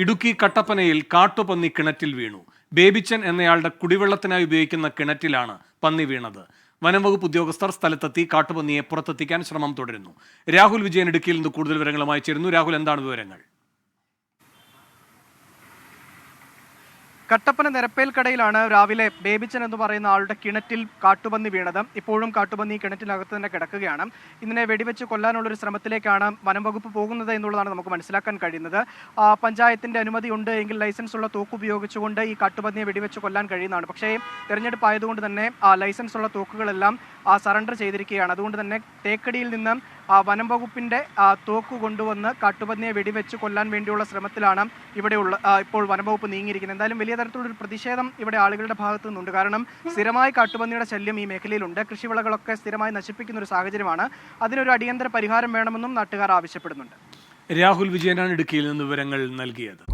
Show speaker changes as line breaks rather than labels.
ഇടുക്കി കട്ടപ്പനയിൽ കാട്ടുപന്നി കിണറ്റിൽ വീണു. ബേബിച്ചൻ എന്നയാളുടെ കുടിവെള്ളത്തിനായി ഉപയോഗിക്കുന്ന കിണറ്റിലാണ് പന്നി വീണത്. വനംവകുപ്പ് ഉദ്യോഗസ്ഥർ സ്ഥലത്തെത്തി കാട്ടുപന്നിയെ പുറത്തെത്തിക്കാൻ ശ്രമം തുടരുന്നു. രാഹുൽ വിജയൻ ഇടുക്കിയിൽ നിന്ന് കൂടുതൽ വിവരങ്ങളുമായി ചേരുന്നു. രാഹുൽ, എന്താണ് വിവരങ്ങൾ?
കട്ടപ്പന നിരപ്പേൽക്കടയിലാണ് രാവിലെ ബേബിച്ചൻ എന്ന് പറയുന്ന ആളുടെ കിണറ്റിൽ കാട്ടുപന്നി വീണത്. ഇപ്പോഴും കാട്ടുപന്നി കിണറ്റിനകത്ത് തന്നെ കിടക്കുകയാണ്. ഇതിനെ വെടിവെച്ച് കൊല്ലാനുള്ളൊരു ശ്രമത്തിലേക്കാണ് വനം വകുപ്പ് പോകുന്നത് എന്നുള്ളതാണ് നമുക്ക് മനസ്സിലാക്കാൻ കഴിയുന്നത്. പഞ്ചായത്തിന്റെ അനുമതി ഉണ്ട് എങ്കിൽ ലൈസൻസ് ഉള്ള തോക്ക് ഉപയോഗിച്ചുകൊണ്ട് ഈ കാട്ടുപന്നിയെ വെടിവെച്ച് കൊല്ലാൻ കഴിയുന്നതാണ്. പക്ഷേ തെരഞ്ഞെടുപ്പ് ആയതുകൊണ്ട് തന്നെ ലൈസൻസ് ഉള്ള തോക്കുകളെല്ലാം സറണ്ടർ ചെയ്തിരിക്കുകയാണ്. അതുകൊണ്ട് തന്നെ തേക്കടിയിൽ നിന്ന് വനം വകുപ്പിന്റെ തോക്ക് കൊണ്ടുവന്ന് കാട്ടുപന്നിയെ വെടിവെച്ച് കൊല്ലാൻ വേണ്ടിയുള്ള ശ്രമത്തിലാണ് ഇപ്പോൾ വനം വകുപ്പ് നീങ്ങിയിരിക്കുന്നത്. എന്തായാലും വലിയ തരത്തിലുള്ളൊരു പ്രതിഷേധം ഇവിടെ ആളുകളുടെ ഭാഗത്തു നിന്നുണ്ട്. കാരണം സ്ഥിരമായി കാട്ടുപന്നിയുടെ ശല്യം ഈ മേഖലയിലുണ്ട്. കൃഷിവിളകളൊക്കെ സ്ഥിരമായി നശിപ്പിക്കുന്ന ഒരു സാഹചര്യമാണ്. അതിനൊരു അടിയന്തര പരിഹാരം വേണമെന്നും നാട്ടുകാർ ആവശ്യപ്പെടുന്നുണ്ട്.
രാഹുൽ വിജയനാണ് ഇടുക്കിയിൽ നിന്ന് വിവരങ്ങൾ നൽകിയത്.